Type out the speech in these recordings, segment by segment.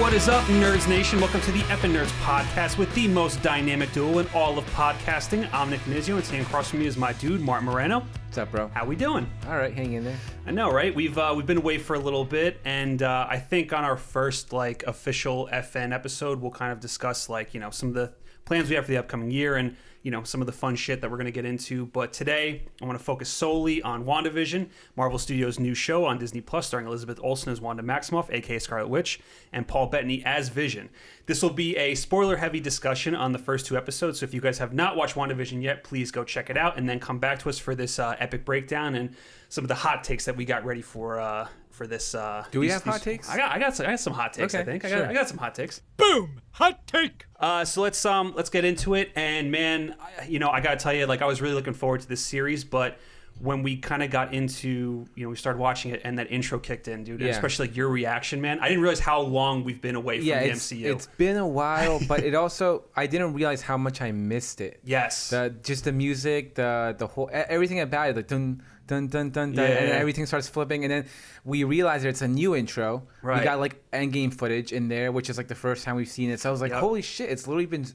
What is up, Nerds Nation? Welcome to the Effin' Nerds podcast with the most dynamic duo in all of podcasting. I'm Nick Nizio, and standing across from me is my dude, Martin Moreno. What's up, bro? How we doing? All right, hang in there. I know, right? We've been away for a little bit, and I think on our first official FN episode, we'll kind of discuss some of the plans we have for the upcoming year and some of the fun shit that we're going to get into. But today, I want to focus solely on WandaVision, Marvel Studios' new show on Disney Plus, starring Elizabeth Olsen as Wanda Maximoff, aka Scarlet Witch, and Paul Bettany as Vision. This will be a spoiler-heavy discussion on the first two episodes, so if you guys have not watched WandaVision yet, please go check it out, and then come back to us for this epic breakdown and some of the hot takes that we got ready for this. Do we have hot takes? I got some hot takes. Okay, I think sure. I got some hot takes. Boom! Hot take! So let's get into it. And man, I gotta tell you, I was really looking forward to this series, but when we kind of got into, we started watching it and that intro kicked in, dude, and especially your reaction, man, I didn't realize how long we've been away from the MCU. It's been a while, but I didn't realize how much I missed it. Yes. Just the music, the whole, everything about it, like dun, dun, dun, dun, dun, and everything starts flipping, and then we realize that it's a new intro. Right. We got Endgame footage in there, which is the first time we've seen it. So I was like, holy shit, it's literally been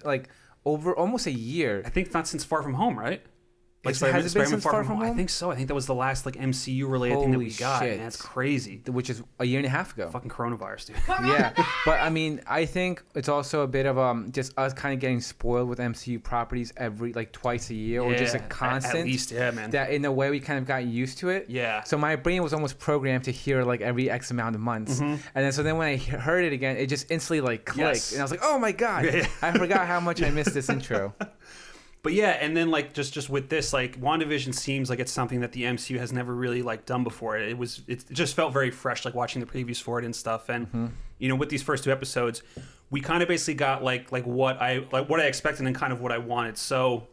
over almost a year. I think not since Far From Home, right? Has it been since Far From Home? I think so. I think that was the last MCU related thing that we got. Shit. Man, that's crazy. Which is a year and a half ago. Fucking coronavirus, dude. Yeah, but I mean, I think it's also a bit of just us kind of getting spoiled with MCU properties every twice a year, or just a constant. At least, yeah, man. That in a way we kind of got used to it. Yeah. So my brain was almost programmed to hear every X amount of months, and then when I heard it again, it just instantly clicked, and I was like, oh my god, I forgot how much I missed this intro. But yeah, and then with this, WandaVision seems like it's something that the MCU has never really done before. It just felt very fresh, watching the previews for it and stuff. And with these first two episodes, we kind of basically got what I expected and kind of what I wanted. So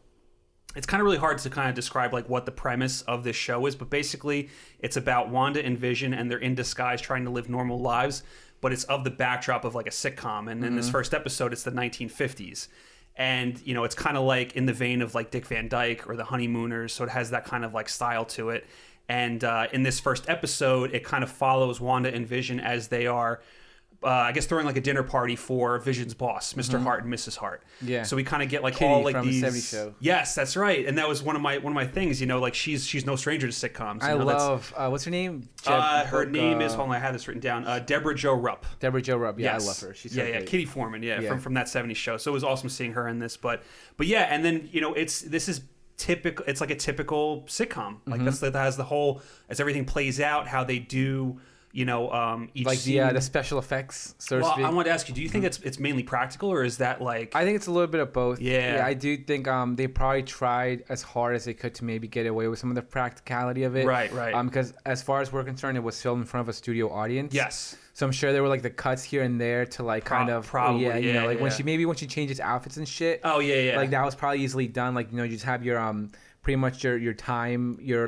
it's kind of really hard to kind of describe what the premise of this show is, but basically it's about Wanda and Vision, and they're in disguise trying to live normal lives, but it's of the backdrop of a sitcom. And in this first episode, it's the 1950s. And, it's kind of in the vein of Dick Van Dyke or The Honeymooners. So it has that kind of style to it. And in this first episode, it kind of follows Wanda and Vision as they are, I guess, throwing a dinner party for Vision's boss, Mr. Hart and Mrs. Hart. Yeah. So we kind of get Kitty all from these. The 70s show. Yes, that's right. And that was one of my things. She's no stranger to sitcoms. I love what's her name? Her name is, hold on, I had this written down. Deborah Jo Rupp. Deborah Jo Rupp. Yeah, Yes. I love her. She's so great. Kitty Foreman. From that 70s show. So it was awesome seeing her in this. But yeah, and then this is typical. It's a typical sitcom. That has the whole, as everything plays out, how they do. Each scene. The special effects, so to speak. I wanted to ask you, do you think it's mainly practical, or is that I think it's a little bit of both. Yeah. I do think they probably tried as hard as they could to maybe get away with some of the practicality of it. Right. Because as far as we're concerned, it was filmed in front of a studio audience. Yes. So I'm sure there were the cuts here and there to probably when she changes outfits and shit. Oh yeah. That was probably easily done. You just have your pretty much your time, your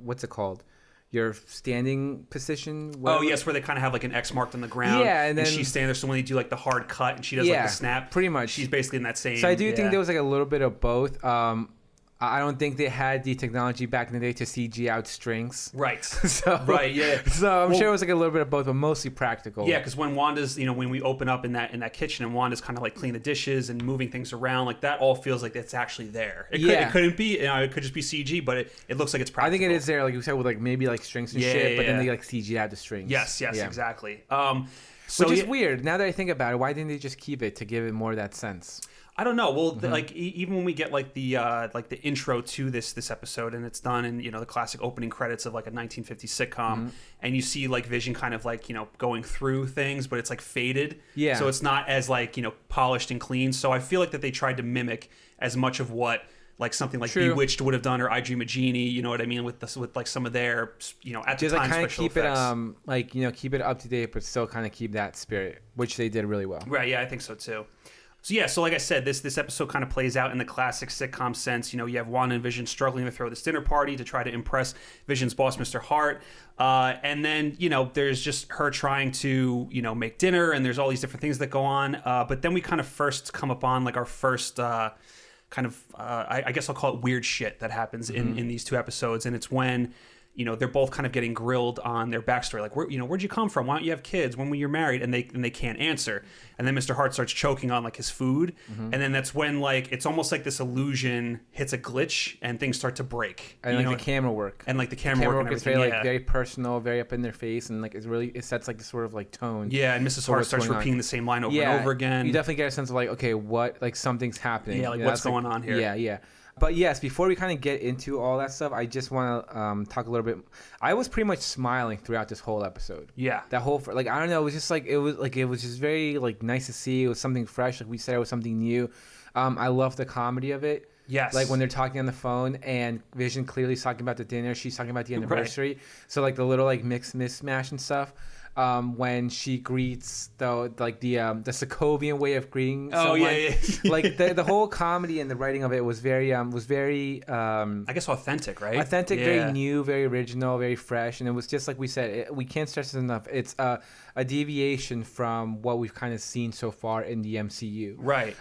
what's it called? Your standing position. Whatever. Oh yes, where they kind of have an X marked on the ground. Yeah, and then she's standing there. So when they do the hard cut and she does the snap, pretty much she's basically in that same. So I do think there was a little bit of both. I don't think they had the technology back in the day to CG out strings. Right. So I'm sure it was a little bit of both, but mostly practical. Yeah, because when Wanda's, when we open up in that kitchen and Wanda's kind of cleaning the dishes and moving things around, that all feels like it's actually there. It couldn't be. It could just be CG, but it looks like it's practical. I think it is there, like you said, with maybe strings and shit. But then they CG out the strings. Yes, exactly. Which is weird. Now that I think about it, why didn't they just keep it to give it more of that sense? I don't know. Well, even when we get the intro to this episode, and it's done in the classic opening credits of a 1950s sitcom, and you see Vision kind of going through things, but it's faded. Yeah. So it's not as polished and clean. So I feel that they tried to mimic as much of what something True. Bewitched would have done, or I Dream of Jeannie. You know what I mean? With some of their at the time kind of special keep effects. It keep it up to date, but still kind of keep that spirit, which they did really well. Right. Yeah, I think so too. So yeah, so like I said, this episode kind of plays out in the classic sitcom sense. You have Wanda and Vision struggling to throw this dinner party to try to impress Vision's boss, Mr. Hart. And then, there's just her trying to, make dinner, and there's all these different things that go on. But then we kind of first come upon our first I guess I'll call it weird shit that happens in these two episodes. And it's when, they're both kind of getting grilled on their backstory. Like, where'd you come from? Why don't you have kids? When were you married? And they can't answer. And then Mr. Hart starts choking on like his food. And then that's when like it's almost like this illusion hits a glitch and things start to break. And like the camera work. And like the camera work is very very personal, very up in their face, and like it sets like this sort of like tone. Yeah, and Mrs. Hart starts repeating the same line over and over again. You definitely get a sense of like, okay, what, like something's happening. Yeah, like what's going on here? Yeah. But yes, before we kind of get into all that stuff, I just want to talk a little bit. I was pretty much smiling throughout this whole episode. Yeah. That whole, like, I don't know, it was just like, it was just very like nice to see. It was something fresh. Like we said, it was something new. I love the comedy of it. Yes. Like when they're talking on the phone and Vision clearly is talking about the dinner. She's talking about the anniversary. Right. So like the little like mismatch and stuff. When she greets the Sokovian way of greeting someone. Yeah. Like the whole comedy and the writing of it was very I guess authentic, right? Authentic, very new, very original, very fresh, and it was just like we said, we can't stress this enough. It's a deviation from what we've kind of seen so far in the MCU. Right.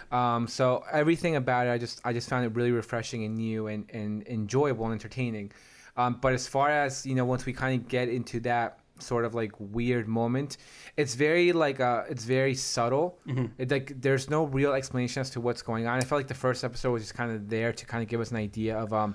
So everything about it, I just found it really refreshing and new and enjoyable and entertaining. But as far as, once we kind of get into that sort of like weird moment, it's very like it's very subtle. It, like there's no real explanation as to what's going on. I felt like the first episode was just kind of there to kind of give us an idea of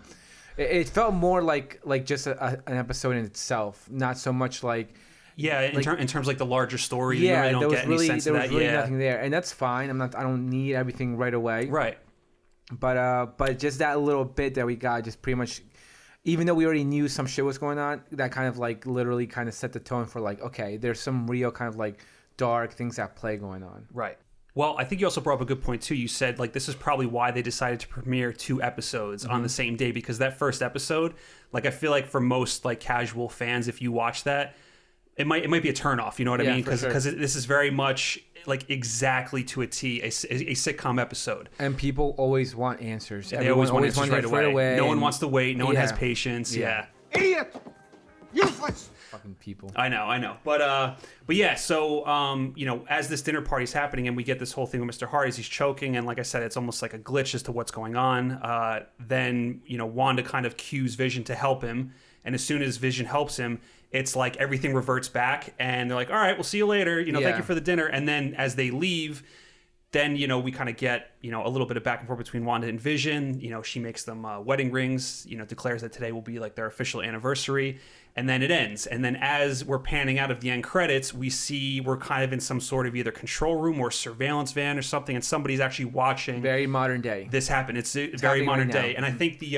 it felt more like just an episode in itself, not so much like in terms of like the larger story. Yeah, you really don't get any sense there of was that. Really nothing there, and that's fine. I don't need everything right away. Right. But just that little bit that we got just pretty much, even though we already knew some shit was going on, that kind of like literally kind of set the tone for like, okay, there's some real kind of like dark things at play going on. Right. Well, I think you also brought up a good point too. You said like this is probably why they decided to premiere 2 episodes on the same day, because that first episode, like I feel like for most like casual fans, if you watch that, it might be a turnoff. You know what I mean? Because this is very much like exactly to a T a sitcom episode. And people always want answers. They always want answers right away. No one wants to wait. No one has Yeah. patience. Yeah. Idiot! Useless! Fucking people. I know. But yeah, so, as this dinner party's happening and we get this whole thing with Mr. Hart as he's choking, and like I said, it's almost like a glitch as to what's going on. Then, Wanda kind of cues Vision to help him. And as soon as Vision helps him, it's like everything reverts back and they're like, all right, we'll see you later. Thank you for the dinner. And then as they leave, then, we kind of get, a little bit of back and forth between Wanda and Vision. She makes them wedding rings, declares that today will be like their official anniversary. And then it ends. And then as we're panning out of the end credits, we see we're kind of in some sort of either control room or surveillance van or something. And somebody's actually watching. Very modern day. This happen. It's very modern day. And I think the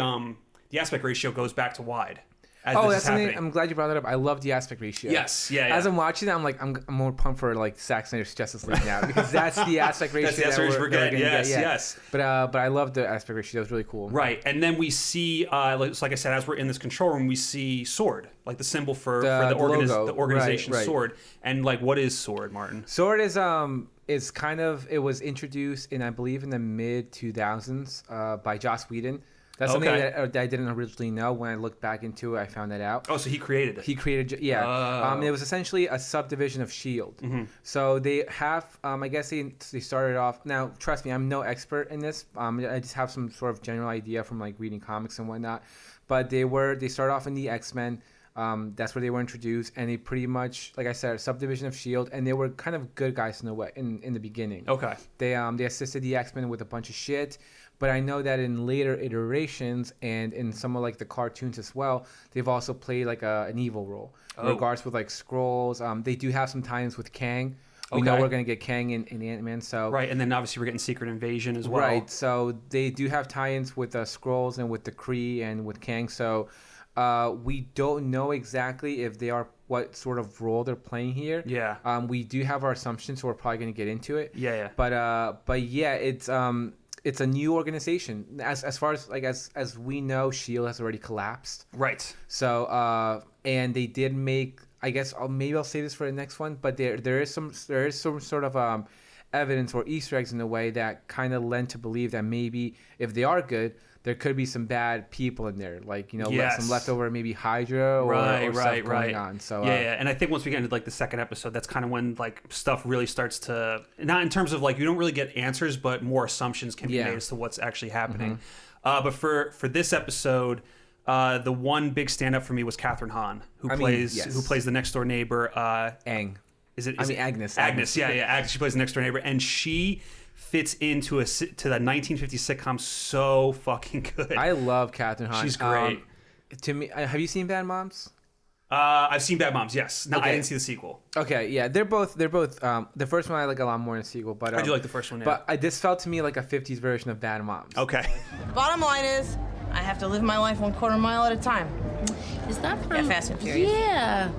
aspect ratio goes back to wide. That's something. I'm glad you brought that up. I love the aspect ratio. Yes, yeah. As I'm watching that, I'm like, I'm more pumped for like Zack Snyder's Justice League now, because that's the aspect ratio. That's the aspect ratio we're getting. Yes. But I love the aspect ratio. That was really cool. Right, and then we see, like I said, as we're in this control room, we see SWORD, like the symbol for the organization right. SWORD. And like, what is SWORD, Martin? SWORD is kind of, it was introduced in, I believe, in the mid 2000s by Joss Whedon. That's something that I didn't originally know. When I looked back into it, I found that out. Oh, so he created it. He created, yeah. Oh. It was essentially a subdivision of S.H.I.E.L.D. Mm-hmm. So they have, I guess they started off. Now, trust me, I'm no expert in this. I just have some sort of general idea from like reading comics and whatnot. But they started off in the X-Men. That's where they were introduced, and they pretty much, like I said, a subdivision of S.H.I.E.L.D., and they were kind of good guys in the way in the beginning. Okay. They assisted the X-Men with a bunch of shit. But I know that in later iterations and in some of like the cartoons as well, they've also played like an evil role. In regards with like Skrulls. They do have some tie-ins with Kang. We know we're going to get Kang in Ant-Man. So right, and then obviously we're getting Secret Invasion as well. Right, so they do have tie-ins with Skrulls and with the Kree and with Kang. So we don't know exactly if they are what sort of role they're playing here. Yeah. We do have our assumptions, so we're probably going to get into it. Yeah. But yeah, it's a new organization. As far as like as we know, S.H.I.E.L.D. has already collapsed. Right. So and they did make, I guess maybe I'll say this for the next one, but there is some sort of evidence or Easter eggs in a way that kind of lend to believe that maybe if they are good, there could be some bad people in there, like some leftover maybe Hydra or stuff going on. So and I think once we get into like the second episode, that's kind of when like stuff really starts to, not in terms of like you don't really get answers, but more assumptions can be made as to what's actually happening. Mm-hmm. But for this episode, The one big stand-up for me was Kathryn Hahn, who plays the next door neighbor. Agnes. Agnes, yeah. Agnes. She plays the next door neighbor, and she fits into the 1950s sitcom so fucking good. I love Kathryn Hahn. She's great. To me, have you seen Bad Moms? I've seen Bad Moms. Yes. No, Okay. I didn't see the sequel. Okay, yeah, they're both. The first one I like a lot more than the sequel, but I do like the first one. Yeah. But this felt to me like a '50s version of Bad Moms. Okay. Bottom line is, I have to live my life 1/4 mile at a time. Is that from... Yeah, Fast and Furious. Yeah.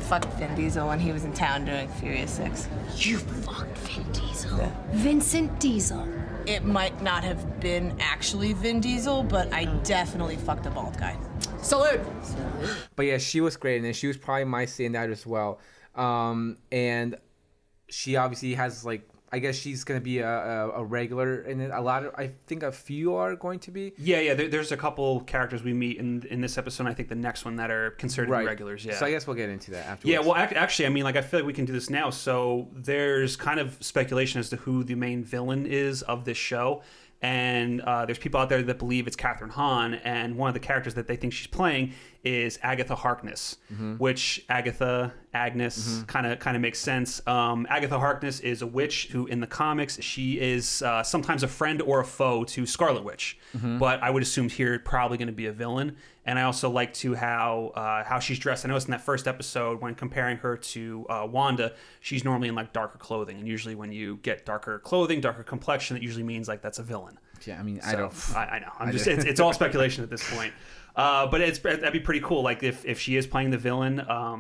Fucked Vin Diesel when he was in town doing Furious 6. You fucked Vin Diesel. Yeah. Vincent Diesel. It might not have been actually Vin Diesel, but I definitely fucked a bald guy. Salute! But yeah, she was great, and she was probably my standout as well. And she obviously has like, I guess she's gonna be a regular in it. I think a few are going to be. Yeah. There's a couple characters we meet in this episode, and I think the next one that are considered to be regulars. Yeah. So I guess we'll get into that afterwards. Yeah. Well, actually, I mean, like, I feel like we can do this now. So there's kind of speculation as to who the main villain is of this show. And there's people out there that believe it's Kathryn Hahn, and one of the characters that they think she's playing is Agatha Harkness, which Agnes kind of makes sense. Agatha Harkness is a witch who, in the comics, she is sometimes a friend or a foe to Scarlet Witch, but I would assume here probably going to be a villain. And I also like to how she's dressed. I noticed in that first episode when comparing her to Wanda, she's normally in like darker clothing, and usually when you get darker clothing, darker complexion, it usually means like that's a villain. Yeah, I mean, I know. It's all speculation at this point. But that'd be pretty cool. Like if she is playing the villain, I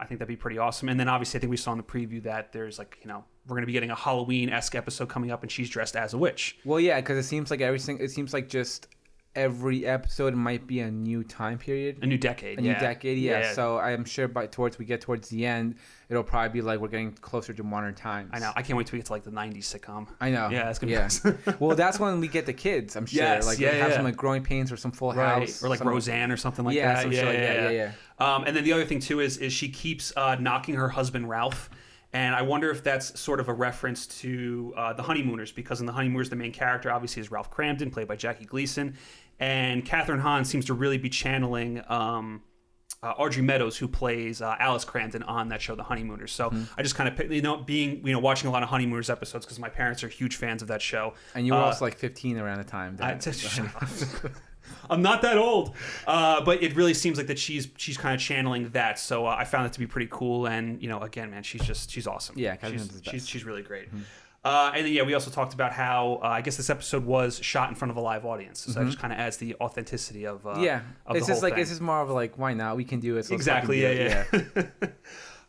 think that'd be pretty awesome. And then obviously I think we saw in the preview that there's like, we're going to be getting a Halloween-esque episode coming up, and she's dressed as a witch. Well, yeah, because it seems like just every episode might be a new time period, a new decade. Yeah. So I'm sure towards the end, it'll probably be like we're getting closer to modern times. I know. I can't wait till we get to like the 90s sitcom. I know. Yeah, that's gonna be Well, that's when we get the kids, I'm sure. Yes, have some like Growing Pains or some Full House, or like Roseanne or something like that. Yeah. And then the other thing too is she keeps knocking her husband Ralph. And I wonder if that's sort of a reference to The Honeymooners, because in The Honeymooners, the main character obviously is Ralph Cramden, played by Jackie Gleason. And Kathryn Hahn seems to really be channeling Audrey Meadows, who plays Alice Cramden on that show, The Honeymooners. So I just kind of, watching a lot of Honeymooners episodes because my parents are huge fans of that show. And you were also like 15 around the time. I'm not that old, but it really seems like that she's kind of channeling that. So I found it to be pretty cool. And again, man, she's awesome. Yeah, she's really great. And then we also talked about how I guess this episode was shot in front of a live audience, so that just kind of adds the authenticity of it's the just whole like thing. it's just more of like, why not? We can do it. So Exactly. Yeah.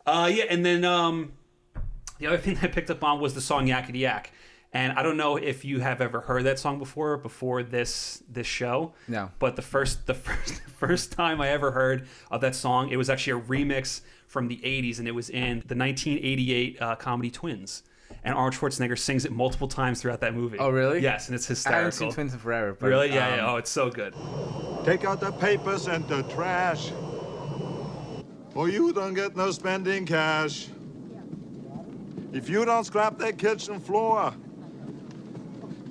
And then the other thing I picked up on was the song Yakety Yak. And I don't know if you have ever heard that song before this show. No. But the first time I ever heard of that song, it was actually a remix from the 80s, and it was in the 1988 comedy Twins. And Arnold Schwarzenegger sings it multiple times throughout that movie. Oh, really? Yes, and it's hysterical. I haven't seen Twins in forever. But, really? Yeah. Oh, it's so good. Take out the papers and the trash, or you don't get no spending cash. If you don't scrap that kitchen floor,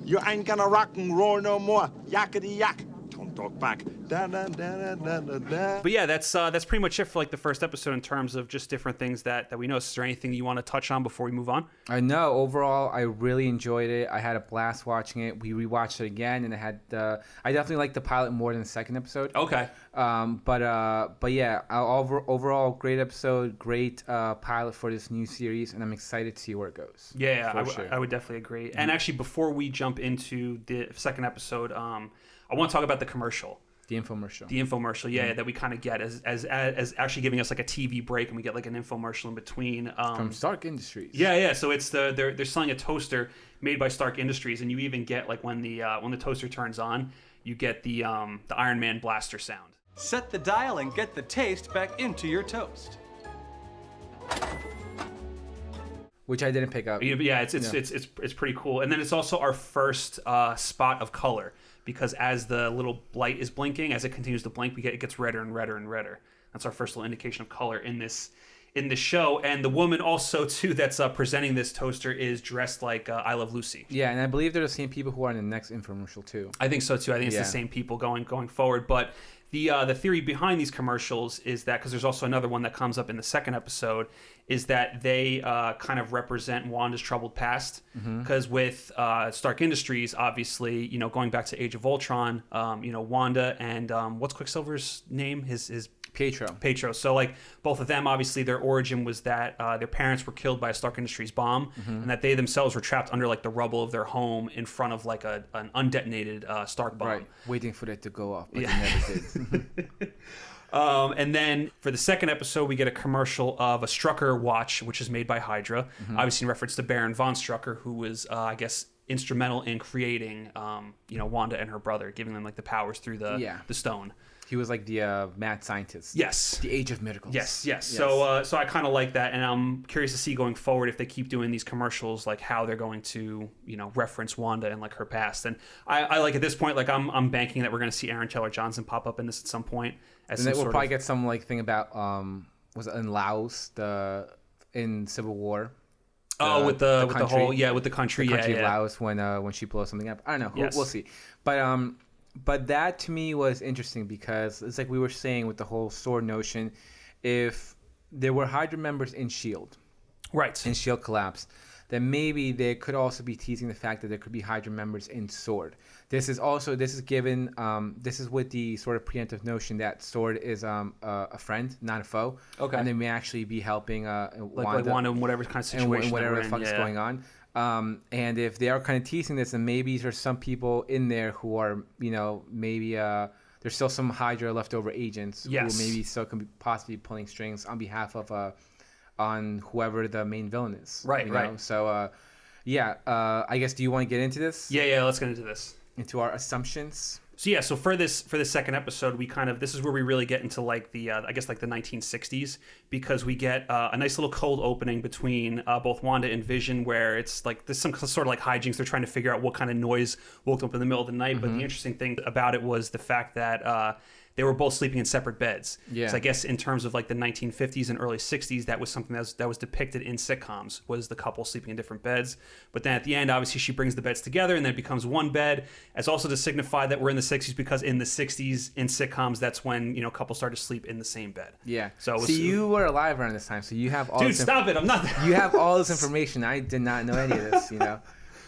you ain't gonna rock and roll no more. Yakety yak. Don't talk back. Da, da, da, da, da, da. But yeah, that's pretty much it for like the first episode in terms of just different things that we know. Is there anything you want to touch on before we move on? I know. Overall, I really enjoyed it. I had a blast watching it. We rewatched it again, and I definitely liked the pilot more than the second episode. Okay. But yeah, overall, great episode, great pilot for this new series, and I'm excited to see where it goes. Yeah, I would definitely agree. Mm-hmm. And actually, before we jump into the second episode, I want to talk about the commercial. The infomercial. That we kind of get as actually giving us like a TV break, and we get like an infomercial in between. From Stark Industries. Yeah. So it's they're selling a toaster made by Stark Industries, and you even get like when the toaster turns on, you get the Iron Man blaster sound. Set the dial and get the taste back into your toast. Which I didn't pick up. Yeah, it's pretty cool. And then it's also our first spot of color, because as the little light is blinking, as it continues to blink, it gets redder and redder and redder. That's our first little indication of color in this in the show. And the woman also too that's presenting this toaster is dressed like I Love Lucy. Yeah, and I believe they're the same people who are in the next infomercial too. I think so too. I think it's the same people going forward. But the theory behind these commercials is that, because there's also another one that comes up in the second episode, is that they kind of represent Wanda's troubled past. Because with Stark Industries, obviously, going back to Age of Ultron, Wanda and what's Quicksilver's name? His Pietro. So like both of them, obviously their origin was that their parents were killed by a Stark Industries bomb, and that they themselves were trapped under like the rubble of their home in front of like an undetonated Stark bomb. Right, waiting for it to go off, but it never did. And then for the second episode, we get a commercial of a Strucker watch, which is made by Hydra, obviously in reference to Baron von Strucker, who was, I guess, instrumental in creating, Wanda and her brother, giving them like the powers through the stone. He was like the mad scientist. Yes. The Age of Miracles. Yes. So I kind of like that, and I'm curious to see going forward if they keep doing these commercials, like how they're going to, reference Wanda and like her past. And I like at this point, like I'm banking that we're going to see Aaron Taylor Johnson pop up in this at some point. And then we'll probably get some like thing about was it in Laos in Civil War. With the country, whole with the country of Laos when she blows something up. I don't know. Yes. We'll see. But that to me was interesting because it's like we were saying with the whole sword notion. If there were Hydra members in S.H.I.E.L.D. Right. And S.H.I.E.L.D. collapsed, then maybe they could also be teasing the fact that there could be Hydra members in Sword. This is with the sort of preemptive notion that Sword is a friend, not a foe. Okay. And they may actually be helping like Wanda in whatever kind of situation and whatever the fuck is going on. And if they are kind of teasing this, then maybe there's some people in there who are, maybe there's still some Hydra leftover agents who maybe still can be possibly pulling strings on behalf of on whoever the main villain is. Right. So, I guess, do you want to get into this? Yeah, let's get into this. Into our assumptions. So for this second episode, we this is where we really get into like the I guess like the 1960s, because we get a nice little cold opening between both Wanda and Vision, where it's like there's some sort of like hijinks. They're trying to figure out what kind of noise woke them up in the middle of the night. But the interesting thing about it was the fact that they were both sleeping in separate beds. Yeah. So I guess in terms of like the 1950s and early 60s, that was something that was depicted in sitcoms, was the couple sleeping in different beds. But then at the end, obviously, she brings the beds together and then it becomes one bed, as also to signify that we're in the 60s, because in the 60s in sitcoms, that's when couples start to sleep in the same bed. Yeah. So you were alive around this time, so you have all. Dude, stop it! I'm not. You have all this information. I did not know any of this.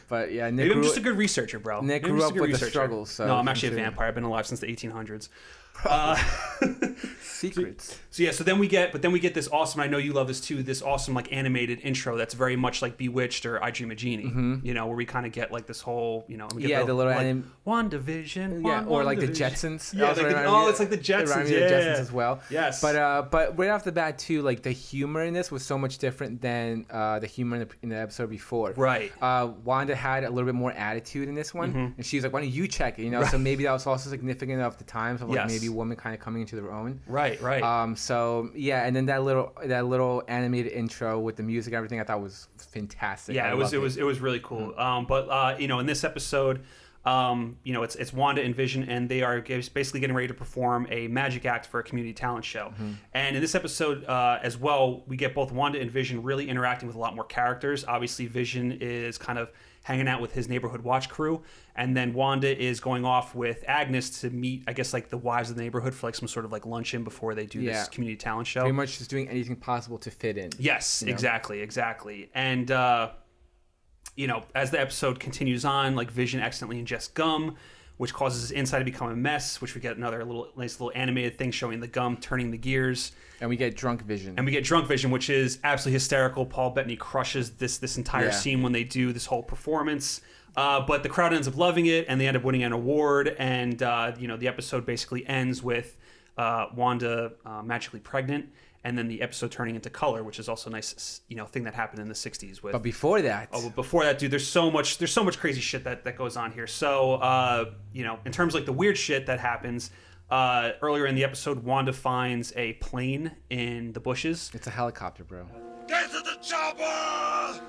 But yeah, Nick. Maybe I'm just a good researcher, bro. Nick grew up with the struggles. So no, I'm actually a vampire. I've been alive since the 1800s. Secrets. So then we get this awesome, I know you love this too, this awesome like animated intro that's very much like Bewitched or I Dream of Jeannie, where we kind of get like this whole, we get the little like, WandaVision, or like the Jetsons. Yeah, it's like the Jetsons. The Jetsons as well. Yes. But right off the bat too, like the humor in this was so much different than the humor in the episode before. Right. Wanda had a little bit more attitude in this one, and she was like, "Why don't you check it?" So maybe that was also significant of the times of like maybe women kind of coming into their own. Right. So yeah, and then that little animated intro with the music and everything, I thought was fantastic. Yeah, it was really cool. But in this episode, it's Wanda and Vision, and they are basically getting ready to perform a magic act for a community talent show. And in this episode as well, we get both Wanda and Vision really interacting with a lot more characters. Obviously, Vision is kind of hanging out with his neighborhood watch crew, and then Wanda is going off with Agnes to meet, I guess, like the wives of the neighborhood for like some sort of like luncheon before they do this community talent show. Pretty much just doing anything possible to fit in. Yes, exactly. And as the episode continues on, like Vision accidentally ingests gum, which causes his inside to become a mess, which we get another nice little animated thing showing the gum turning the gears. And we get drunk Vision. Which is absolutely hysterical. Paul Bettany crushes this entire scene when they do this whole performance. But the crowd ends up loving it, and they end up winning an award. And, the episode basically ends with Wanda magically pregnant, and then the episode turning into color, which is also a nice, thing that happened in the 60s. But before that... dude, there's so much crazy shit that goes on here. So, in terms of like the weird shit that happens... earlier in the episode, Wanda finds a plane in the bushes. It's a helicopter, bro. Get to the chopper!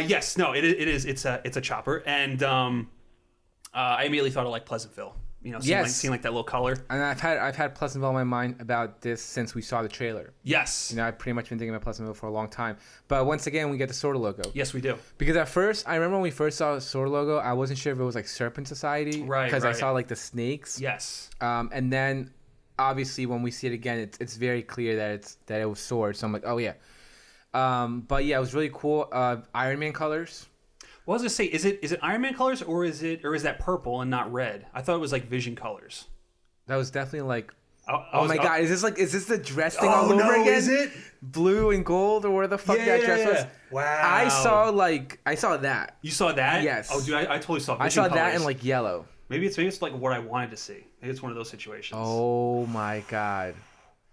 Yes, no, it is. It's a chopper, and I immediately thought of like Pleasantville. seeing like that little color. And I've had Pleasantville on my mind about this since we saw the trailer. Yes. I've pretty much been thinking about Pleasantville for a long time. But once again, we get the SWORD logo. Yes, we do. Because at first, I remember when we first saw the SWORD logo, I wasn't sure if it was like Serpent Society. Right. Because I saw like the snakes. Yes. And then obviously when we see it again, it's very clear that it was SWORD. So I'm like, oh yeah. But yeah, it was really cool. Iron Man colors. Well, I was gonna say, is it Iron Man colors or is that purple and not red? I thought it was like Vision colors. That was definitely like. God! Is this the dress thing all over again? Is it blue and gold or where the fuck that dress was? Wow! I saw that. You saw that? Yes. Oh, dude, I totally saw. Vision I saw colors. that in like yellow. Maybe it's like what I wanted to see. Maybe it's one of those situations. Oh my god.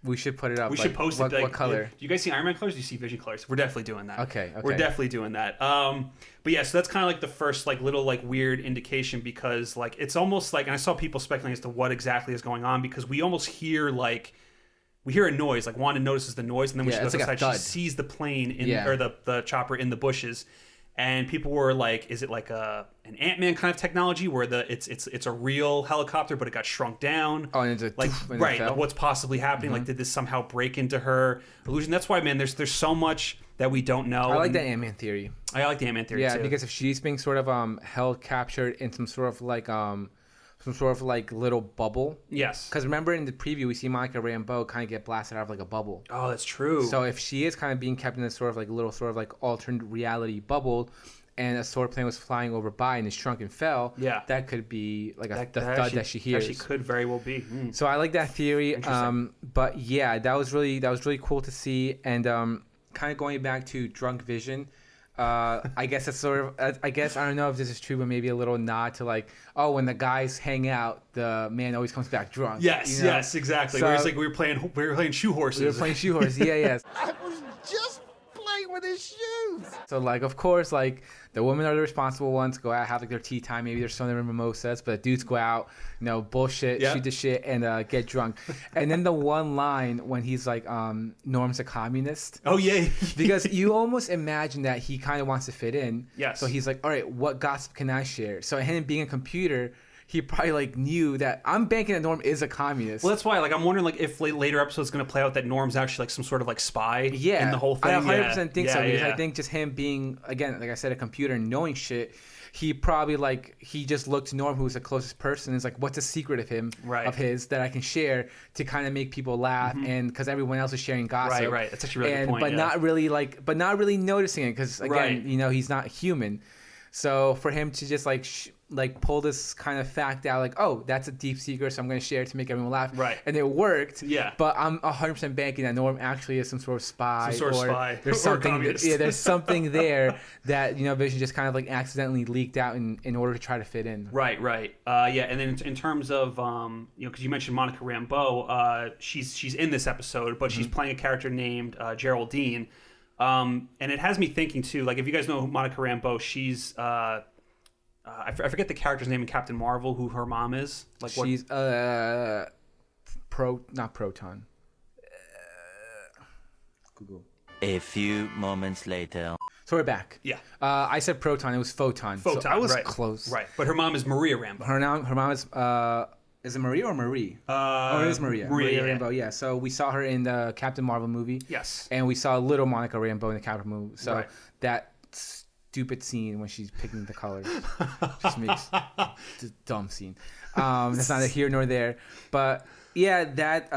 We should put it up. We should post it. What color? Do you guys see Iron Man colors? Do you see Vision colors? We're definitely doing that. Okay. We're definitely doing that. But yeah, so that's kind of like the first like little like weird indication because like it's almost like, and I saw people speculating as to what exactly is going on because we almost hear like we hear a noise. Like Wanda notices the noise, and then when she goes outside, she sees the plane or the chopper in the bushes. And people were like, "Is it like an Ant-Man kind of technology where it's a real helicopter, but it got shrunk down? Oh, and it's like right, like what's possibly happening? Like, did this somehow break into her illusion? That's why, man. There's so much that we don't know. I like that Ant-Man theory. I like the Ant-Man theory too. Because if she's being sort of held captured in some sort of like little bubble. Yes. Because remember in the preview we see Monica Rambeau kind of get blasted out of like a bubble. Oh, that's true. So if she is kind of being kept in this sort of like little sort of like alternate reality bubble, and a SWORD plane was flying over by and it shrunk and fell, that could be like the thud that she hears. Actually, could very well be. So I like that theory. But yeah, that was really cool to see. And kind of going back to Drunk Vision. I guess it's sort of. I guess I don't know if this is true, but maybe a little nod to like, oh, when the guys hang out, the man always comes back drunk. Yes, yes, exactly. So, where it's like we were playing shoe horses. We were playing shoe horses. Yeah, yes. I was just playing with his shoes. So like, of course, like the women are the responsible ones. Go out, have like their tea time. Maybe there's some of them mimosas, but the dudes go out, bullshit, shoot the shit, and get drunk. And then the one line when he's like, Norm's a communist. Oh yeah. Because you almost imagine that he kind of wants to fit in. Yes. So he's like, all right, what gossip can I share? So him being a computer, he probably like knew that I'm banking that Norm is a communist. Well, that's why like I'm wondering like if later episodes going to play out that Norm's actually like some sort of like spy in the whole thing. I 100% think so because I think just him being, again, like I said, a computer and knowing shit, he probably like he just looked to Norm, who's the closest person, and is like, what's a secret of him of his that I can share to kind of make people laugh, and because everyone else is sharing gossip. Right. That's actually a really good point. But not really noticing it because again, he's not human. So for him to just like pull this kind of fact out, like, oh, that's a deep secret, so I'm going to share it to make everyone laugh. Right. And it worked. Yeah. But I'm 100% banking that Norm actually is some sort of spy. There's or something. There's something there that Vision just kind of like accidentally leaked out in order to try to fit in. Right. And then in terms of because you mentioned Monica Rambeau, she's in this episode, but she's playing a character named Geraldine. And it has me thinking too, like if you guys know Monica Rambeau, she's I forget the character's name in Captain Marvel, who her mom is. Like she's not Proton. Google. A few moments later. So we're back. Yeah. I said Proton. It was Photon. So I was close. Right. But her mom is Maria Rambeau. Her mom is it Maria or Marie? It is Maria. Maria Rambeau, yeah. So we saw her in the Captain Marvel movie. Yes. And we saw little Monica Rambeau in the Captain movie. So that stupid scene when she's picking the colors just makes a dumb scene. That's neither here nor there. But yeah, that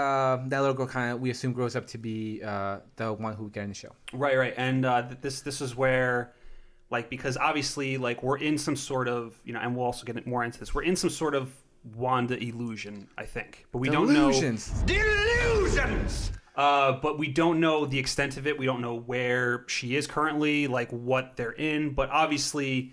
little girl kind of, we assume, grows up to be the one who would get in the show. Right. And this is where, like, because obviously, like, we're in some sort of, and we'll also get more into this, we're in some sort of Wanda illusion, I think. But we don't know. Delusions! But we don't know the extent of it. We don't know where she is currently, like what they're in. But obviously,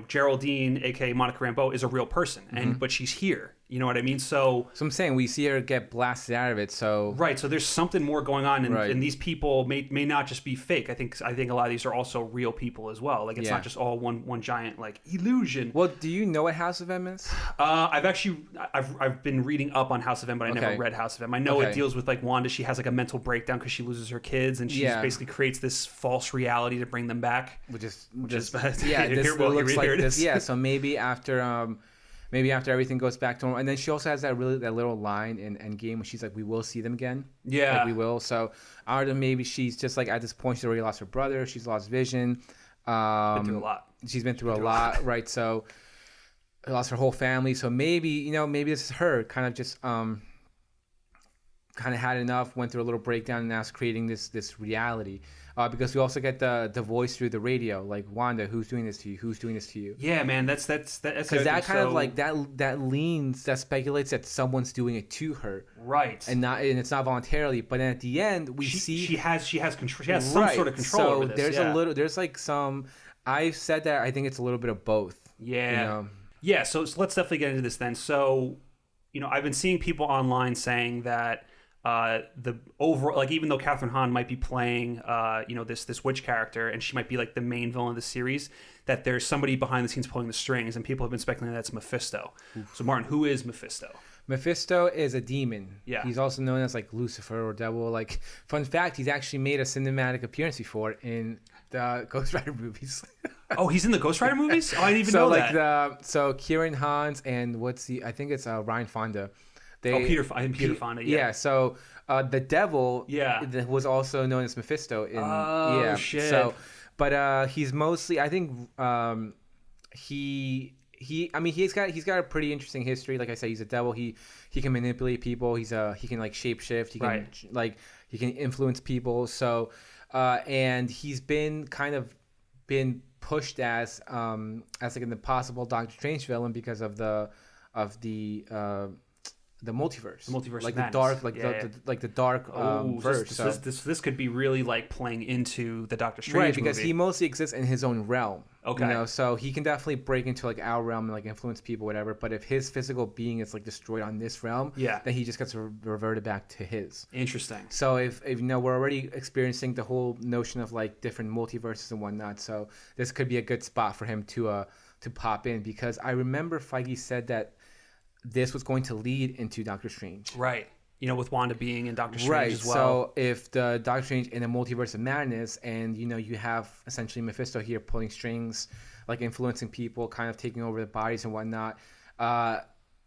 Geraldine, aka Monica Rambeau, is a real person, but she's here. You know what I mean? So I'm saying we see her get blasted out of it. So so there's something more going on, and these people may not just be fake. I think a lot of these are also real people as well. Like it's not just all one giant like illusion. Well, do you know what House of M is? I've been reading up on House of M, but I never read House of M. I know it deals with like Wanda. She has like a mental breakdown because she loses her kids, and she basically creates this false reality to bring them back. Which is this looks like this. Yeah. So maybe maybe after everything goes back to normal. And then she also has that little line in Endgame where she's like, "We will see them again." Yeah, like, we will. So I don't know, maybe she's just like at this point she's already lost her brother, she's lost Vision. Been through a lot. She's been through a lot, right? So lost her whole family. So maybe maybe this is her kind of just kind of had enough, went through a little breakdown, and now is creating this reality. Because we also get the voice through the radio, like, Wanda, who's doing this to you? Who's doing this to you? Yeah, man, that's because that kind of like that speculates that someone's doing it to her, right? And it's not voluntarily. But then at the end, we see she has control. She has some sort of control over this. So there's like some. I've said that I think it's a little bit of both. Yeah, yeah. So let's definitely get into this then. So, I've been seeing people online saying that. The overall, like, even though Kathryn Hahn might be playing, this witch character, and she might be like the main villain of the series, that there's somebody behind the scenes pulling the strings, and people have been speculating that's Mephisto. Oof. So, Martin, who is Mephisto? Mephisto is a demon. Yeah. He's also known as like Lucifer or Devil. Like, fun fact, he's actually made a cinematic appearance before in the Ghost Rider movies. Oh, he's in the Ghost Rider movies? Oh, I didn't even know that. So Kieran Hans and I think it's Ryan Fonda. Peter Fonda. Yeah. So the Devil. Was also known as Mephisto. Shit. So, but he's mostly. I think he's got a pretty interesting history. Like I said, he's a devil. He can manipulate people. He can like shapeshift. He can he can influence people. So, and he's been pushed as like an impossible Doctor Strange villain because of the multiverse. The multiverse, like madness. The dark, the dark verse. This could be really like playing into the Doctor Strange because movie. he mostly exists in his own realm. Okay, so he can definitely break into like our realm and like influence people, whatever. But if his physical being is like destroyed on this realm, then he just gets reverted back to his. Interesting. So if we're already experiencing the whole notion of like different multiverses and whatnot, so this could be a good spot for him to pop in, because I remember Feige said that this was going to lead into Doctor Strange. Right. With Wanda being in Doctor Strange as well. So if the Doctor Strange in a multiverse of madness, and, you have essentially Mephisto here pulling strings, like influencing people, kind of taking over the bodies and whatnot,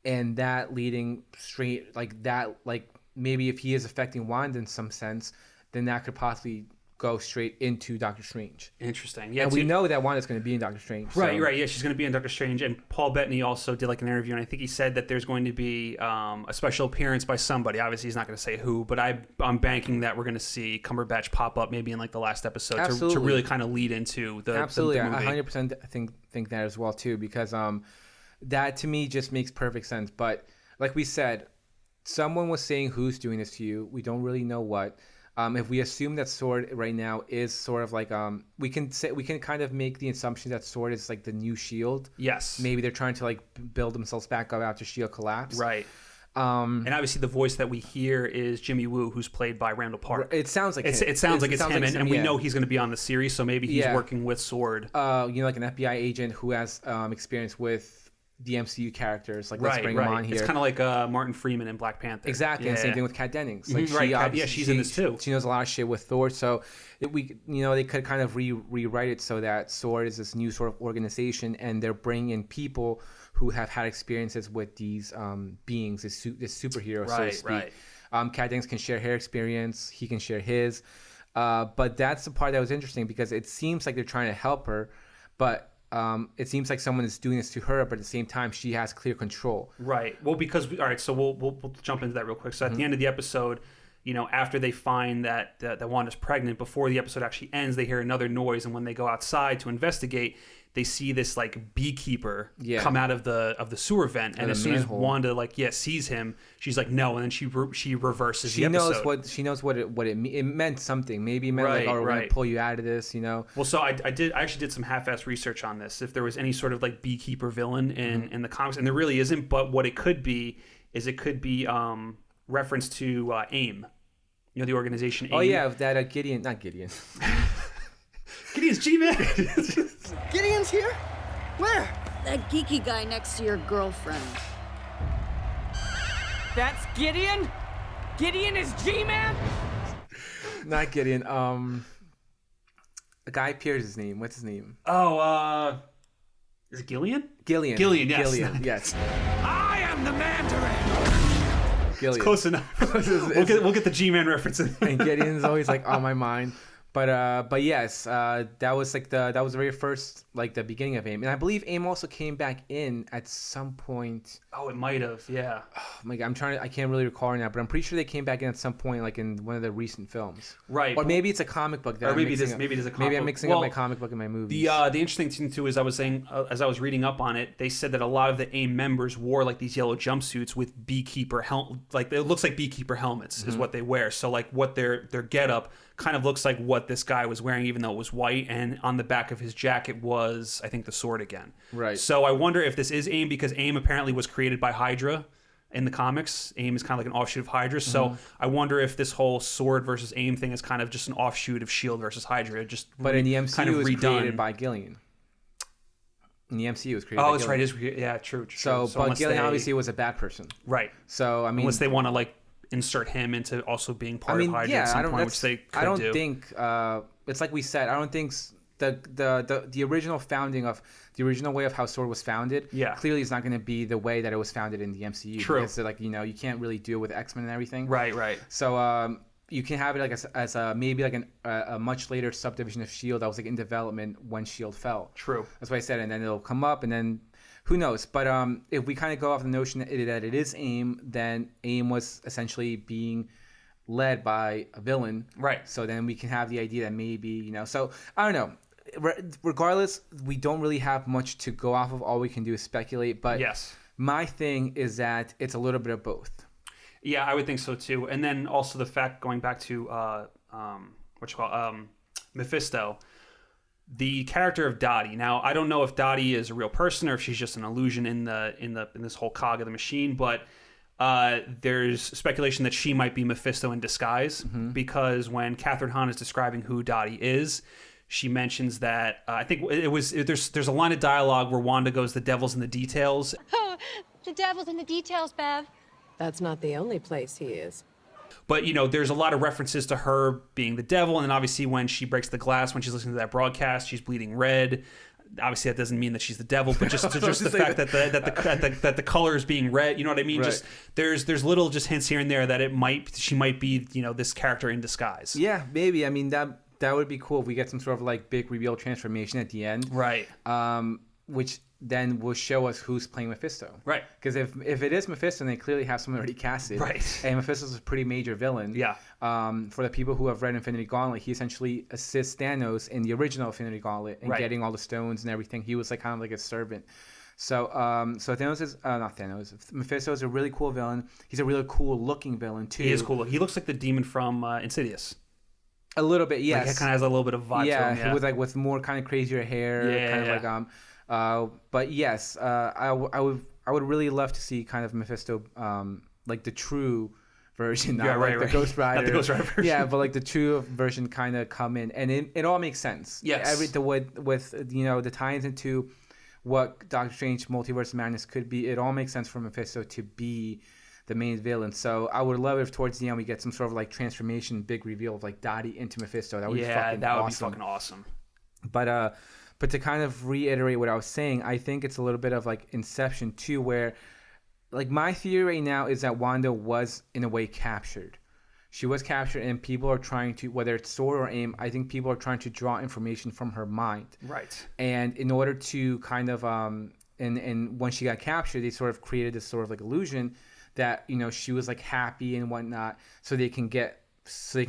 and that leading straight, like that, like maybe if he is affecting Wanda in some sense, then that could possibly go straight into Doctor Strange. Interesting. Yeah, and we know that Wanda's going to be in Doctor Strange. Right. Yeah, she's going to be in Doctor Strange. And Paul Bettany also did like an interview, and I think he said that there's going to be a special appearance by somebody. Obviously, he's not going to say who, but I'm banking that we're going to see Cumberbatch pop up maybe in like the last episode to really kind of lead into the Absolutely. the movie. I 100% think that as well too, because that to me just makes perfect sense. But like we said, someone was saying who's doing this to you. We don't really know what. If we assume that Sword right now is sort of like we can kind of make the assumption that Sword is like the new Shield. Yes. Maybe they're trying to like build themselves back up after Shield collapsed. Right. And obviously the voice that we hear is Jimmy Woo, who's played by Randall Park. It sounds like it's him, and we know he's going to be on the series, so maybe he's working with Sword. Like an FBI agent who has experience with the MCU characters, like let's bring him on here. It's kind of like Martin Freeman in Black Panther. Exactly, and same thing with Kat Dennings. Like she's in this too. She knows a lot of shit with Thor, so they could kind of rewrite it so that Sword is this new sort of organization, and they're bringing in people who have had experiences with these beings, this superhero, so to speak. Kat Dennings can share her experience, he can share his, but that's the part that was interesting, because it seems like they're trying to help her, but it seems like someone is doing this to her, but at the same time, she has clear control. Right. Well, because so we'll jump into that real quick. So at the end of the episode, after they find that Wanda's pregnant, before the episode actually ends, they hear another noise, and when they go outside to investigate, they see this like beekeeper come out of the sewer vent, and as soon as Wanda sees him, she's like no, and then she reverses the episode. She knows what it meant something. Maybe it meant we're gonna pull you out of this, Well, so I actually did some half-assed research on this. If there was any sort of like beekeeper villain in the comics, and there really isn't, but what it could be is reference to AIM, the organization AIM. Oh yeah, that not Gideon. Gideon's G-Man. Gideon's here? Where? That geeky guy next to your girlfriend. That's Gideon? Gideon is G-Man? Not Gideon. Guy Pearce's name. What's his name? Oh, Is it Gillian? Gillian. Gillian, yes. Gillian, yes. I am the Mandarin. Gillian. It's close enough. We'll get the G-Man reference in there. And Gideon's always like on my mind. But yes, that was the very first, like, the beginning of AIM, and I believe AIM also came back in at some point. Oh, it might have, yeah. Oh my God, I can't really recall now, but I'm pretty sure they came back in at some point, like in one of the recent films. Or maybe it's a comic book. Maybe it is a comic book. Maybe I'm mixing up my comic book and my movies. The interesting thing too is I was saying as I was reading up on it, they said that a lot of the AIM members wore like these yellow jumpsuits with beekeeper like it looks like beekeeper helmets is what they wear. So like what their getup kind of looks like what this guy was wearing, even though it was white, and on the back of his jacket was, I think, the sword again. Right. So I wonder if this is AIM, because AIM apparently was created by Hydra in the comics. AIM is kind of like an offshoot of Hydra. So I wonder if this whole sword versus AIM thing is kind of just an offshoot of SHIELD versus Hydra. But in the MCU, kind of it was redone. created by Gillian. In the MCU, it was created by that's Gillian. right. Yeah, true. So but Gillian obviously was a bad person. Right. So, I mean... Unless they want to, like, insert him into also being part of Hydra at some point, which they could do. I don't think it's like we said. I don't think the original founding of the original way of how SWORD was founded. Yeah. Clearly, it's not going to be the way that it was founded in the MCU. True. Because like you can't really deal with X-Men and everything. Right. Right. So you can have it like as a maybe like a much later subdivision of SHIELD that was like in development when SHIELD fell. True. That's what I said, and then it'll come up, and then. Who knows? But if we kind of go off the notion that it is AIM, then AIM was essentially being led by a villain. Right. So then we can have the idea that maybe, So I don't know. Regardless, we don't really have much to go off of. All we can do is speculate. But yes, my thing is that it's a little bit of both. Yeah, I would think so too. And then also the fact, going back to Mephisto. The character of Dottie. Now, I don't know if Dottie is a real person or if she's just an illusion in this whole cog of the machine, but there's speculation that she might be Mephisto in disguise, because when Kathryn Hahn is describing who Dottie is, she mentions that I think there's a line of dialogue where Wanda goes, "The devil's in the details." Oh, the devil's in the details, Bev. That's not the only place he is. But, there's a lot of references to her being the devil. And then obviously when she breaks the glass, when she's listening to that broadcast, she's bleeding red. Obviously that doesn't mean that she's the devil, but just the fact that the color is being red, you know what I mean? Right. Just there's little just hints here and there that she might be, this character in disguise. Yeah, maybe. I mean, that would be cool if we get some sort of like big reveal transformation at the end. Right. Which then will show us who's playing Mephisto. Right. Because if it is Mephisto, then they clearly have someone already casted. Right. And Mephisto's a pretty major villain. Yeah. For the people who have read Infinity Gauntlet, he essentially assists Thanos in the original Infinity Gauntlet and getting all the stones and everything. He was like kind of like a servant. So Thanos is not Thanos. Mephisto is a really cool villain. He's a really cool looking villain too. He is cool. He looks like the demon from Insidious. A little bit, yes. Like, it kind of has a little bit of vibe to him. Yeah, with more kind of crazier hair. Yeah. But yes, I would really love to see kind of Mephisto, like the true version, not the Ghost Rider. Not the Ghost Rider version. Yeah, but like the true version kind of come in, and it all makes sense. Yes. With the tie-ins into what Doctor Strange Multiverse of Madness could be, it all makes sense for Mephisto to be the main villain. So I would love if towards the end we get some sort of like transformation, big reveal of like Dottie into Mephisto. That would be fucking awesome. But to kind of reiterate what I was saying, I think it's a little bit of like Inception too, where like my theory right now is that Wanda was in a way captured. She was captured, and people are trying to, whether it's SWORD or AIM, I think people are trying to draw information from her mind. Right. And in order to kind of and when she got captured, they sort of created this sort of like illusion that she was like happy and whatnot, so they can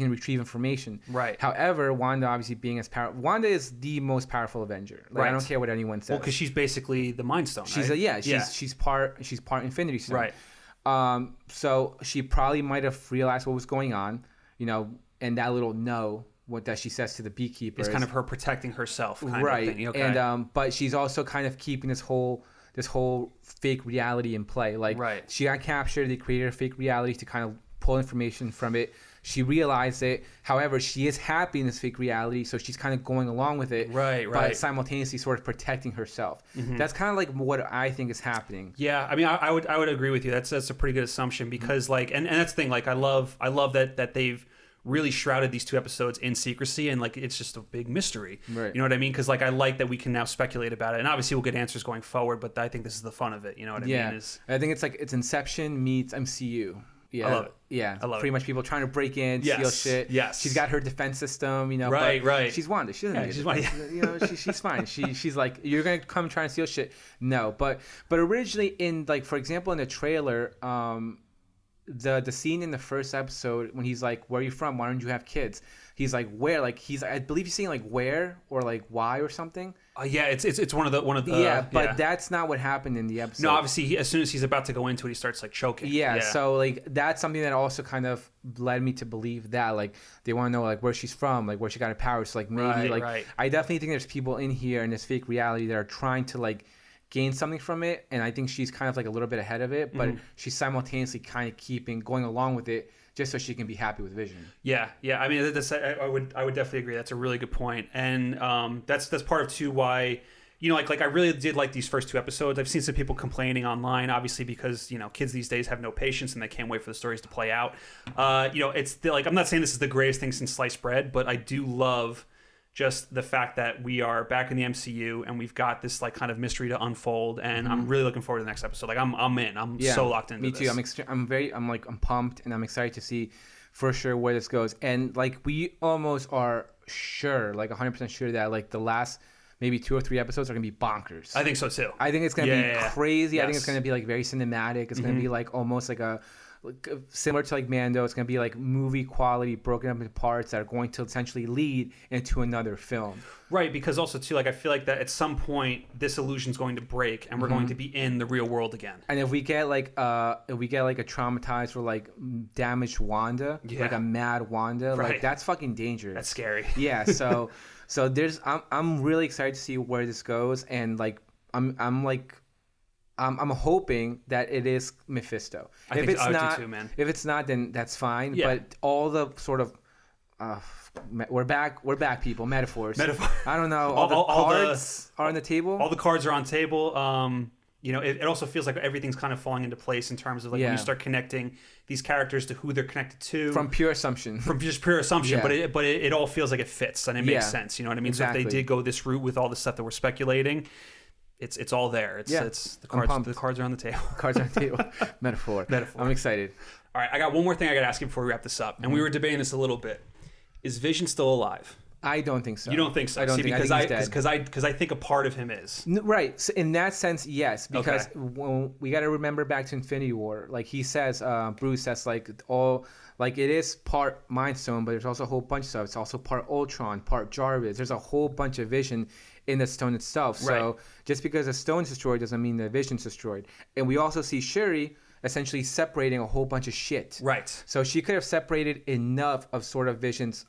retrieve information. Right. However, Wanda obviously being as powerful, Wanda is the most powerful Avenger. Like, I don't care what anyone says. Well, because she's basically the Mind Stone. She's right? she's part Infinity Stone. Right. So she probably might have realized what was going on, and that little what that she says to the beekeeper is kind of her protecting herself, kind right. of thing. Okay. And but she's also kind of keeping this whole fake reality in play. Like, right. She got captured. They created a fake reality to kind of pull information from it. She realized it. However, she is happy in this fake reality, so she's kind of going along with it. Right. But simultaneously sort of protecting herself. Mm-hmm. That's kind of like what I think is happening. Yeah, I mean, I would agree with you. That's a pretty good assumption because like, and that's the thing. Like, I love that they've really shrouded these 2 episodes in secrecy, and like it's just a big mystery. Right. You know what I mean? Because like I like that we can now speculate about it, and obviously we'll get answers going forward. But I think this is the fun of it. You know what I mean? I think it's like it's Inception meets MCU. Yeah, I love it. Yeah, I love pretty it. much people trying to break in, steal shit. Yes, she's got her defense system, you know. Right, but right. She's Wanda. She doesn't. She's Wanda. You know, she's fine. She's like, you're gonna come try and steal shit. No, but originally in like, for example, in the trailer, the scene in the first episode when he's like, "Where are you from? Why don't you have kids?" He's like, "Where?" Like I believe he's saying like "where" or like "why" or something. Yeah, it's one of the yeah, but that's not what happened in the episode. No, obviously, as soon as he's about to go into it, he starts like choking. Yeah, so like that's something that also kind of led me to believe that like they want to know like where she's from, like where she got her powers. So, like maybe I definitely think there's people in here in this fake reality that are trying to like gain something from it, and I think she's kind of like a little bit ahead of it, but she's simultaneously kind of going along with it just so she can be happy with Vision. Yeah. I mean, I would definitely agree. That's a really good point, and that's part of too why, you know, like I really did like these first 2 episodes. I've seen some people complaining online, obviously, because, you know, kids these days have no patience and they can't wait for the stories to play out. You know, it's like, I'm not saying this is the greatest thing since sliced bread, but I do love just the fact that we are back in the MCU and we've got this like kind of mystery to unfold, and I'm really looking forward to the next episode. Like I'm in. I'm so locked into this. Me too. I'm pumped, and I'm excited to see for sure where this goes. And like we almost are sure, like 100% sure that like the last maybe 2 or 3 episodes are gonna be bonkers. I think so too. I think it's gonna be crazy. Yes. I think it's gonna be like very cinematic. It's gonna be like almost like similar to like Mando. It's gonna be like movie quality broken up into parts that are going to essentially lead into another film. Right, because also too, like I feel like that at some point this illusion's going to break and we're going to be in the real world again. And if we get like a traumatized or like damaged Wanda, like a mad Wanda, like that's fucking dangerous. That's scary. Yeah, so I'm really excited to see where this goes, and like I'm hoping that it is Mephisto. I do too, man. If it's not, then that's fine. Yeah. But all the sort of we're back, people. Metaphors. I don't know. All the cards are on the table. All the cards are on table. You know, it also feels like everything's kind of falling into place in terms of like when you start connecting these characters to who they're connected to. From pure assumption. Yeah. But it all feels like it fits and it makes sense. You know what I mean? Exactly. So if they did go this route with all the stuff that we're speculating, it's all there. It's the cards. The cards are on the table. Cards are on the table. Metaphor. I'm excited. All right, I got one more thing I got to ask you before we wrap this up, and we were debating this a little bit. Is Vision still alive? I don't think so. You don't think so? I don't think he's dead. Because I think a part of him is. Right. So in that sense, yes. Because we got to remember back to Infinity War. Like he says, Bruce says, like it is part Mind Stone, but there's also a whole bunch of stuff. It's also part Ultron, part Jarvis. There's a whole bunch of Vision in the stone itself. So just because a stone's destroyed doesn't mean the Vision's destroyed. And we also see Shuri essentially separating a whole bunch of shit. Right. So she could have separated enough of sort of Vision's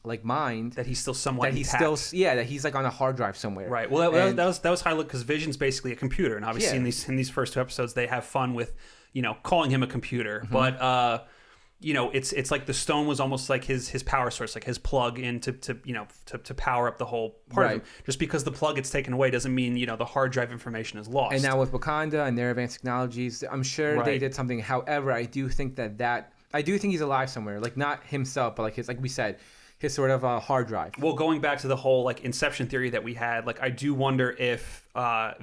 like mind that he's still somewhat that he's like on a hard drive somewhere. Right. Well, that was high look because Vision's basically a computer, and obviously in these first 2 episodes they have fun with, you know, calling him a computer, but you know, it's like the stone was almost like his power source, like his plug in to power up the whole part of him. Just because the plug gets taken away doesn't mean, you know, the hard drive information is lost. And now with Wakanda and their advanced technologies, I'm sure they did something. However, I do think I do think he's alive somewhere, like not himself, but like his, like we said, his sort of hard drive. Well, going back to the whole like Inception theory that we had, like I do wonder if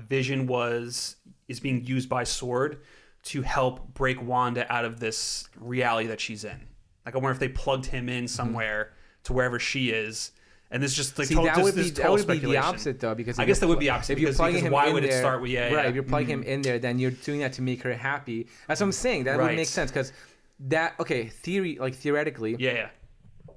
Vision is being used by Sword to help break Wanda out of this reality that she's in. Like I wonder if they plugged him in somewhere to wherever she is, and this just like that would be the opposite though, because I guess that would be opposite. If you're plugging him why in would there, it start with If you're plugging him in there, then you're doing that to make her happy. That's what I'm saying. That would make sense because theoretically,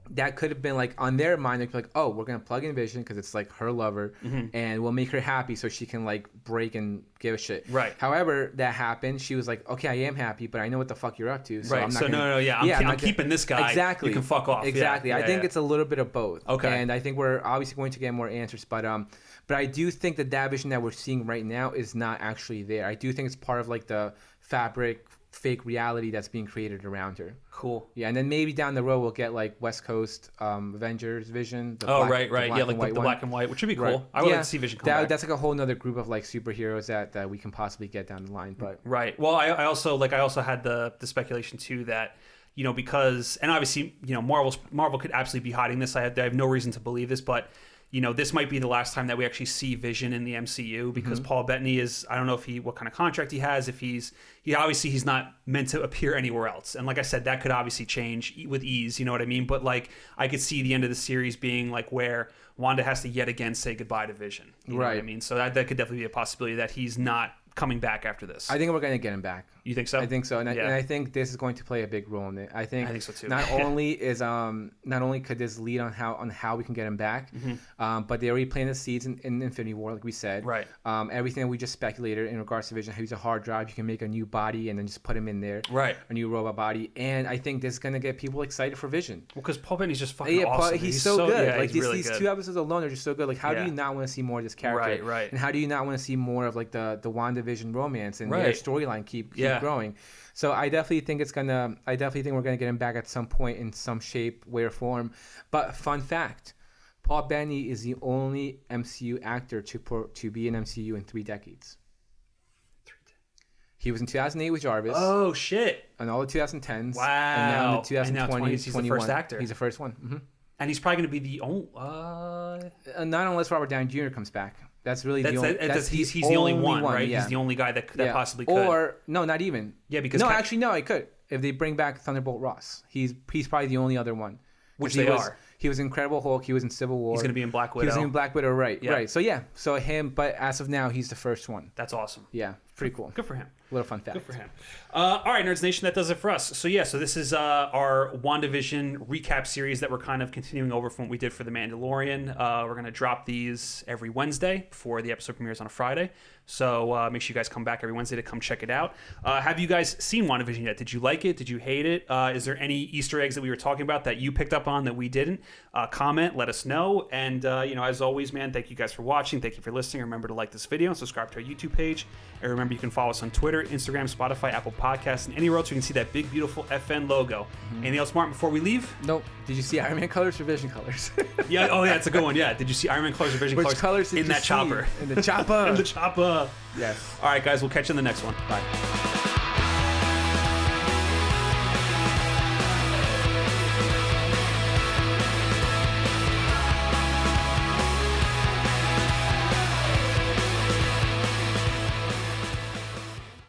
that could have been like on their mind. They'd be like, oh, we're gonna plug in Vision because it's like her lover, and we'll make her happy so she can like break and give a shit. Right. However, that happened. She was like, okay, I am happy, but I know what the fuck you're up to. So right. I'm not. So I'm keeping this guy. Exactly. You can fuck off. Exactly. I think it's a little bit of both. Okay. And I think we're obviously going to get more answers, but I do think that Vision that we're seeing right now is not actually there. I do think it's part of like the fabric. Fake reality that's being created around her. Cool. Yeah, and then maybe down the road we'll get like West Coast Avengers Vision. Yeah, like the black and white, which would be cool. Right. I would like to see Vision come back. That's like a whole nother group of like superheroes that we can possibly get down the line. But right. Well, I also had the speculation too that, you know, because, and obviously, you know, Marvel could absolutely be hiding this. I have no reason to believe this, but you know, this might be the last time that we actually see Vision in the MCU, because Paul Bettany is, I don't know what kind of contract he has, if he's not meant to appear anywhere else. And like I said, that could obviously change with ease, you know what I mean? But like, I could see the end of the series being like where Wanda has to yet again say goodbye to Vision. You know what I mean? So that could definitely be a possibility that he's not coming back after this. I think we're going to get him back. You think so? I think so, and I think this is going to play a big role in it. I think so too. Not only could this lead on how we can get him back, but they already planted the seeds in Infinity War, like we said. Right. Everything that we just speculated in regards to Vision, how he's a hard drive, you can make a new body and then just put him in there. Right. A new robot body, and I think this is going to get people excited for Vision. Well, because Paul Bettany's just fucking awesome. He's so good. Yeah, like he's really these good. 2 episodes alone are just so good. Like, how do you not want to see more of this character? Right. And how do you not want to see more of like the WandaVision romance and their storyline keep growing? So I definitely think we're gonna get him back at some point in some shape, way, or form. But fun fact, Paul Bettany is the only MCU actor to be in MCU in 3 decades. He was in 2008 with Jarvis. Oh shit! And all the 2010s. Wow. And now in the 2020s, he's the first actor. He's the first one. Mm-hmm. And he's probably gonna be the only. Not unless Robert Downey Jr. comes back. That's really the only. He's the only one, right? Yeah. He's the only guy that possibly could. Or no, not even. Yeah, because actually, no, I could. If they bring back Thunderbolt Ross, he's probably the only other one. Which they are. He was Incredible Hulk. He was in Civil War. He's going to be in Black Widow. He was in Black Widow, right? Yeah. Right. So him. But as of now, he's the first one. That's awesome. Yeah, pretty cool. Good for him. Little fun fact. Good for him. All right, Nerds Nation, that does it for us. So this is our WandaVision recap series that we're kind of continuing over from what we did for The Mandalorian. We're going to drop these every Wednesday before the episode premieres on a Friday. So make sure you guys come back every Wednesday to come check it out. Have you guys seen WandaVision yet? Did you like it? Did you hate it? Is there any Easter eggs that we were talking about that you picked up on that we didn't? Comment, let us know. And, as always, man, thank you guys for watching. Thank you for listening. Remember to like this video and subscribe to our YouTube page. And remember, you can follow us on Twitter, Instagram, Spotify, Apple Podcasts, and anywhere else you can see that big, beautiful FN logo. Anything else, Martin, before we leave? Nope. Did you see Iron Man colors or Vision colors? Yeah. Oh, yeah, it's a good one. Yeah. Did you see Iron Man colors or Vision colors in that chopper? In the chopper. In the chopper. Yes. All right, guys. We'll catch you in the next one. Bye.